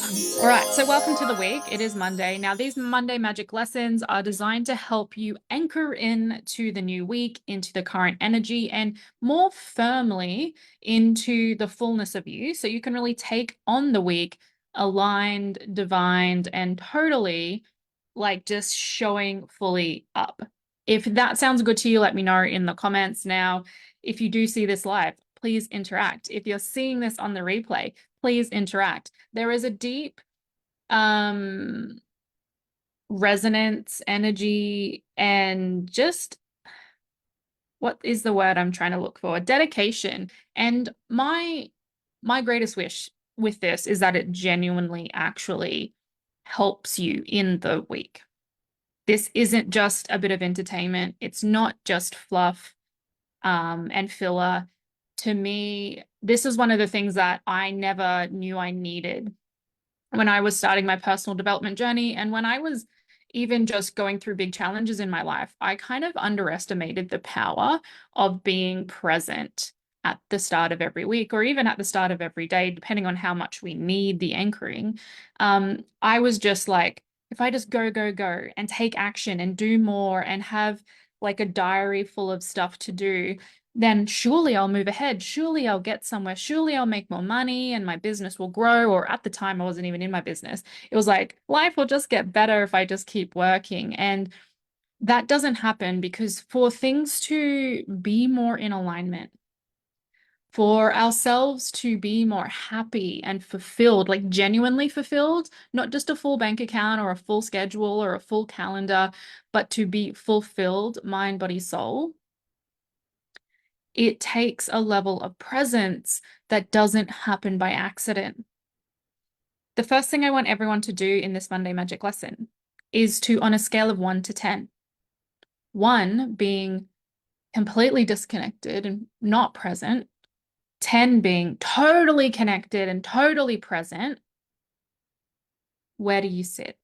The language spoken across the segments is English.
All right, so welcome to the week. It is Monday. Now, these Monday Magic Lessons are designed to help you anchor in to the new week, into the current energy, and more firmly into the fullness of you. So you can really take on the week aligned, divined, and totally like just showing fully up. If that sounds good to you, let me know in the comments. Now, if you do see this live, please interact. If you're seeing this on the replay, please interact. There is a deep um resonance, energy, and just what is the word I'm trying to look for? Dedication. And my greatest wish with this is that it genuinely actually helps you in the week. This isn't just a bit of entertainment. It's not just fluff and filler. To me, this is one of the things that I never knew I needed when I was starting my personal development journey. And when I was even just going through big challenges in my life, I kind of underestimated the power of being present at the start of every week or even at the start of every day, depending on how much we need the anchoring. I was just like, if I just go, go, go and take action and do more and have like a diary full of stuff to do, then surely I'll move ahead. Surely I'll get somewhere. Surely I'll make more money and my business will grow. Or at the time, I wasn't even in my business. It was like, life will just get better if I just keep working. And that doesn't happen because for things to be more in alignment, for ourselves to be more happy and fulfilled, like genuinely fulfilled, not just a full bank account or a full schedule or a full calendar, but to be fulfilled, mind, body, soul, it takes a level of presence that doesn't happen by accident. The first thing I want everyone to do in this Monday Magic Lesson is to, on a scale of 1 to 10, 1 being completely disconnected and not present, 10 being totally connected and totally present, where do you sit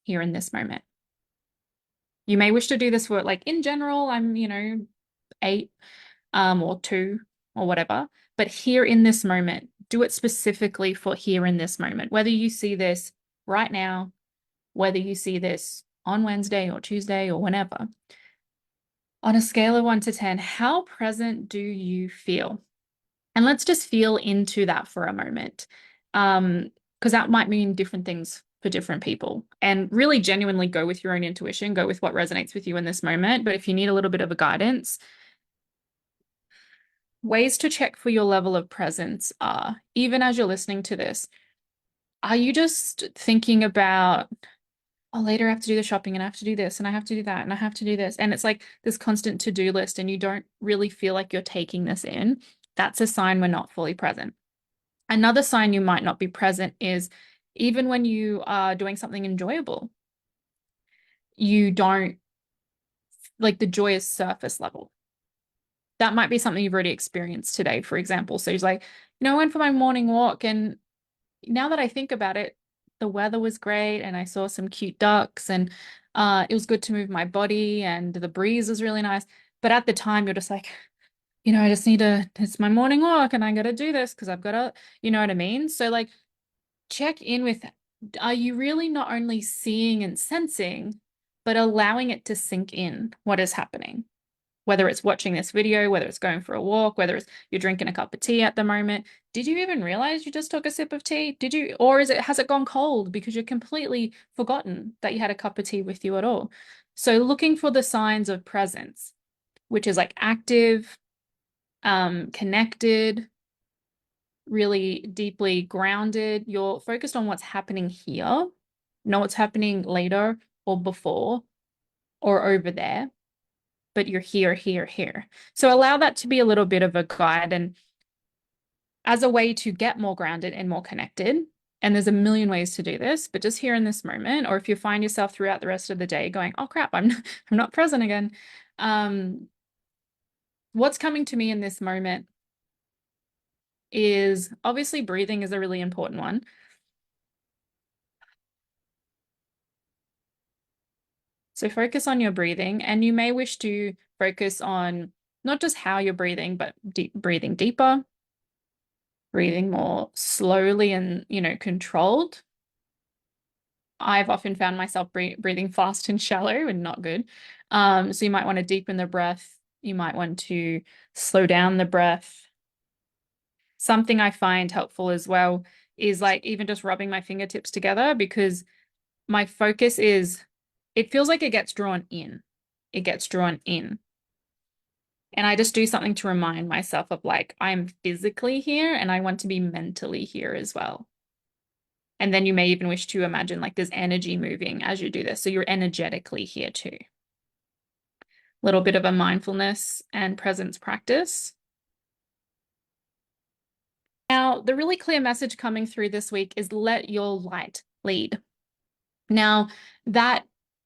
here in this moment? You may wish to do this for like in general, I'm, 8 or 2 or whatever. But here in this moment, do it specifically for here in this moment. Whether you see this right now, whether you see this on Wednesday or Tuesday or whenever. On a scale of 1 to 10, how present do you feel? And let's just feel into that for a moment. Because that might mean different things for different people. And really genuinely go with your own intuition, go with what resonates with you in this moment. But if you need a little bit of a guidance, ways to check for your level of presence are, even as you're listening to this, are you just thinking about, oh, later I have to do the shopping and I have to do this and I have to do that and I have to do this. And it's like this constant to-do list and you don't really feel like you're taking this in. That's a sign we're not fully present. Another sign you might not be present is even when you are doing something enjoyable, you don't, like the joy is surface level. That might be something you've already experienced today, for example. So he's like, I went for my morning walk and now that I think about it, the weather was great and I saw some cute ducks and it was good to move my body and the breeze was really nice. But at the time, you're just like, I just need it's my morning walk and I got to do this because I've got to, you know what I mean? So like check in with, are you really not only seeing and sensing, but allowing it to sink in what is happening? Whether it's watching this video, whether it's going for a walk, whether it's you're drinking a cup of tea at the moment. Did you even realize you just took a sip of tea? Did you, or has it gone cold because you're completely forgotten that you had a cup of tea with you at all? So looking for the signs of presence, which is like active, connected, really deeply grounded. You're focused on what's happening here, not what's happening later or before or over there, but you're here, here, here. So allow that to be a little bit of a guide and as a way to get more grounded and more connected. And there's a million ways to do this, but just here in this moment, or if you find yourself throughout the rest of the day going, oh crap, I'm not present again. What's coming to me in this moment is obviously breathing is a really important one. So focus on your breathing, and you may wish to focus on not just how you're breathing, but breathing deeper, breathing more slowly and, controlled. I've often found myself breathing fast and shallow and not good. So you might want to deepen the breath. You might want to slow down the breath. Something I find helpful as well is like even just rubbing my fingertips together because my focus is, it feels like it gets drawn in. It gets drawn in. And I just do something to remind myself of like, I'm physically here and I want to be mentally here as well. And then you may even wish to imagine like there's energy moving as you do this. So you're energetically here too. A little bit of a mindfulness and presence practice. Now, the really clear message coming through this week is let your light lead. Now, that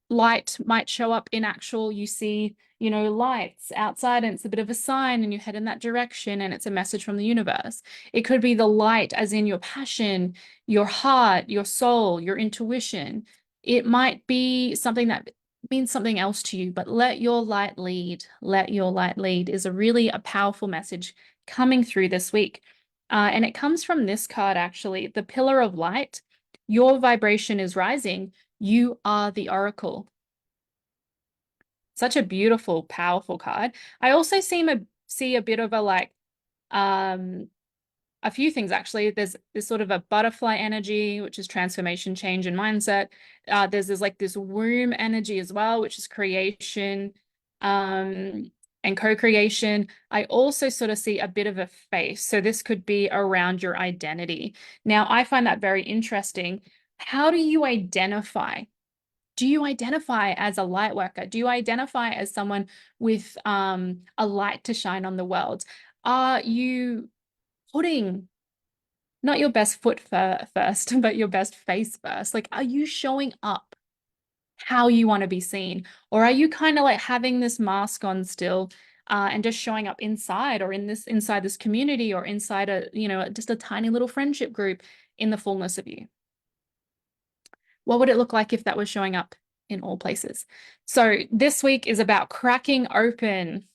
light might show up in actual, you see, lights outside and it's a bit of a sign and you head in that direction and it's a message from the universe. It could be the light as in your passion, your heart, your soul, your intuition. It might be something that means something else to you, but let your light lead. Let your light lead is a powerful message coming through this week. And it comes from this card, actually, the Pillar of Light. Your vibration is rising. You are the oracle. Such a beautiful, powerful card. I also see a bit of a like, a few things actually. There's this sort of a butterfly energy, which is transformation, change, and mindset. There's this womb energy as well, which is creation, and co-creation. I also sort of see a bit of a face. So this could be around your identity. Now, I find that very interesting. How do you identify? Do you identify as a light worker? Do you identify as someone with a light to shine on the world? Are you putting not your best foot first, but your best face first? Like, are you showing up how you want to be seen? Or are you kind of like having this mask on still and just showing up inside or inside this community or inside just a tiny little friendship group in the fullness of you? What would it look like if that was showing up in all places? So this week is about cracking open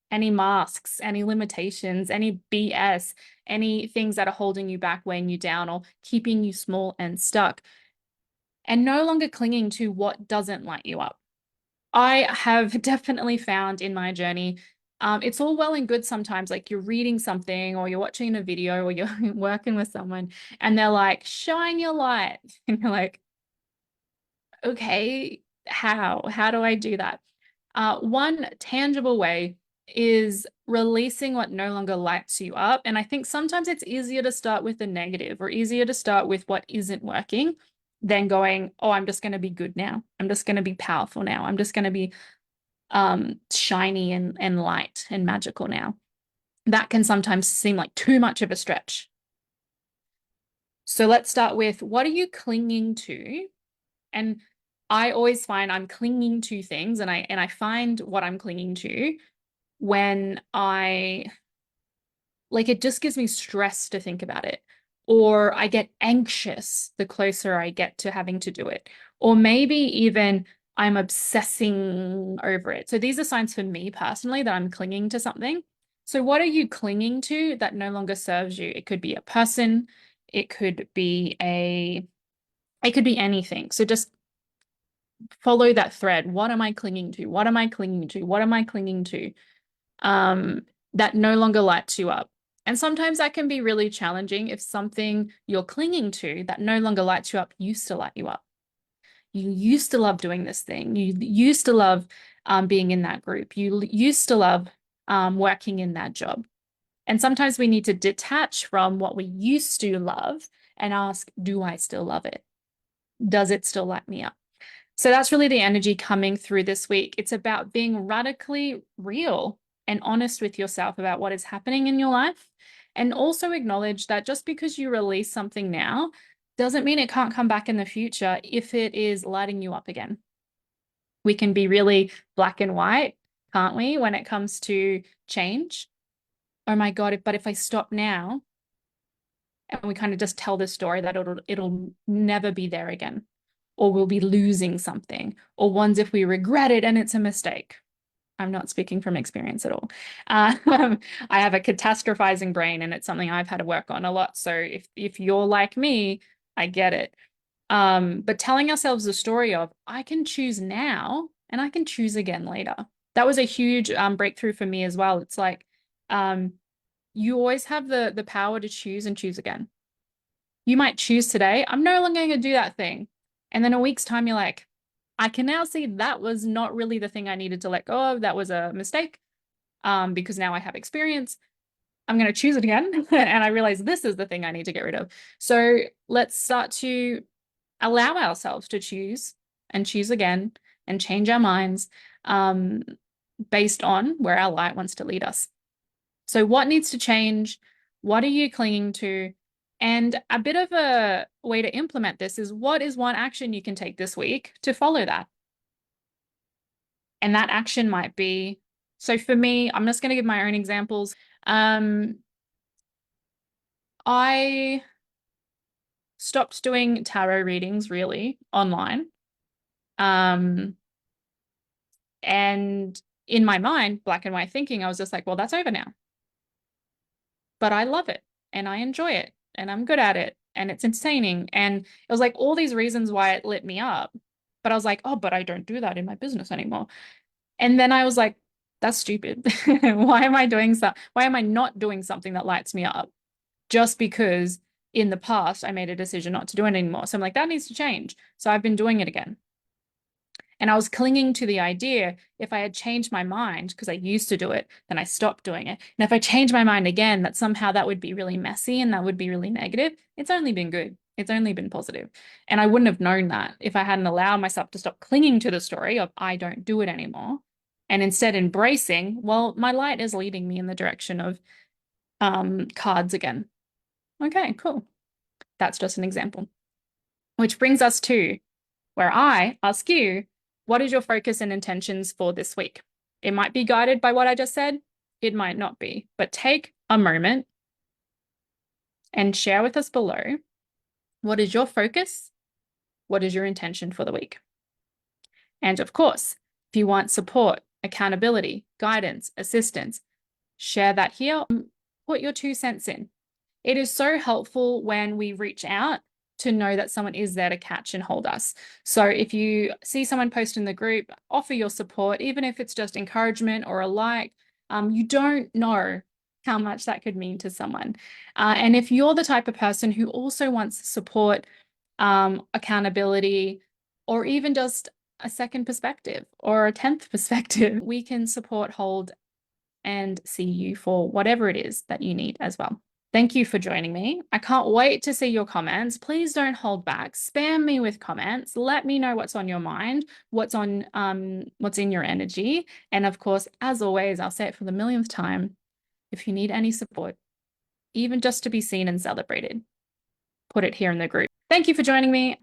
any masks, any limitations, any BS, any things that are holding you back, weighing you down, or keeping you small and stuck, and no longer clinging to what doesn't light you up. I have definitely found in my journey, it's all well and good sometimes, like you're reading something or you're watching a video or you're working with someone and they're like, shine your light. And you're like, okay, how? How do I do that? One tangible way is releasing what no longer lights you up. And I think sometimes it's easier to start with the negative or easier to start with what isn't working than going, oh, I'm just going to be good now. I'm just going to be powerful now. I'm just going to be shiny and light and magical now. That can sometimes seem like too much of a stretch. So let's start with, what are you clinging to? And I always find I'm clinging to things and I find what I'm clinging to when it just gives me stress to think about it. Or I get anxious the closer I get to having to do it. Or maybe even I'm obsessing over it. So these are signs for me personally that I'm clinging to something. So what are you clinging to that no longer serves you? It could be a person, it could be anything. So just follow that thread. What am I clinging to? What am I clinging to? What am I clinging to? That no longer lights you up. And sometimes that can be really challenging if something you're clinging to that no longer lights you up used to light you up. You used to love doing this thing. You used to love being in that group. You used to love working in that job. And sometimes we need to detach from what we used to love and ask, do I still love it? Does it still light me up? So that's really the energy coming through this week. It's about being radically real and honest with yourself about what is happening in your life. And also acknowledge that just because you release something now doesn't mean it can't come back in the future if it is lighting you up again. We can be really black and white, can't we, when it comes to change? Oh my God, but if I stop now, and we kind of just tell this story that it'll never be there again, or we'll be losing something, or ones if we regret it and it's a mistake. I'm not speaking from experience at all. I have a catastrophizing brain, and it's something I've had to work on a lot. So if you're like me, I get it. But telling ourselves the story of I can choose now and I can choose again later. That was a huge breakthrough for me as well. It's like um, you always have the power to choose and choose again. You might choose today, I'm no longer going to do that thing. And then a week's time, you're like, I can now see that was not really the thing I needed to let go of. That was a mistake. Because now I have experience. I'm going to choose it again. And I realize this is the thing I need to get rid of. So let's start to allow ourselves to choose and choose again and change our minds based on where our light wants to lead us. So what needs to change? What are you clinging to? And a bit of a way to implement this is what is one action you can take this week to follow that? And that action might be, so for me, I'm just going to give my own examples. I stopped doing tarot readings really online. And in my mind, black and white thinking, I was just like, well, that's over now. But I love it and I enjoy it and I'm good at it and it's entertaining. And it was like all these reasons why it lit me up. But I was like, oh, but I don't do that in my business anymore. And then I was like, that's stupid. Why am I doing so? Why am I not doing something that lights me up? Just because in the past I made a decision not to do it anymore. So I'm like, that needs to change. So I've been doing it again. And I was clinging to the idea if I had changed my mind, because I used to do it, then I stopped doing it. And if I change my mind again, that somehow that would be really messy and that would be really negative. It's only been good. It's only been positive. And I wouldn't have known that if I hadn't allowed myself to stop clinging to the story of I don't do it anymore. And instead embracing, well, my light is leading me in the direction of cards again. Okay, cool. That's just an example. Which brings us to where I ask you, what is your focus and intentions for this week? It might be guided by what I just said. It might not be, but take a moment and share with us below, what is your focus? What is your intention for the week? And of course, if you want support, accountability, guidance, assistance, share that here. Put your 2 cents in. It is so helpful when we reach out to know that someone is there to catch and hold us. So if you see someone post in the group, offer your support, even if it's just encouragement or a like. You don't know how much that could mean to someone. And if you're the type of person who also wants support, accountability, or even just a second perspective or a 10th perspective, we can support, hold, and see you for whatever it is that you need as well. Thank you for joining me. I can't wait to see your comments. Please don't hold back. Spam me with comments. Let me know what's on your mind, what's in your energy. And of course, as always, I'll say it for the millionth time, if you need any support, even just to be seen and celebrated, put it here in the group. Thank you for joining me.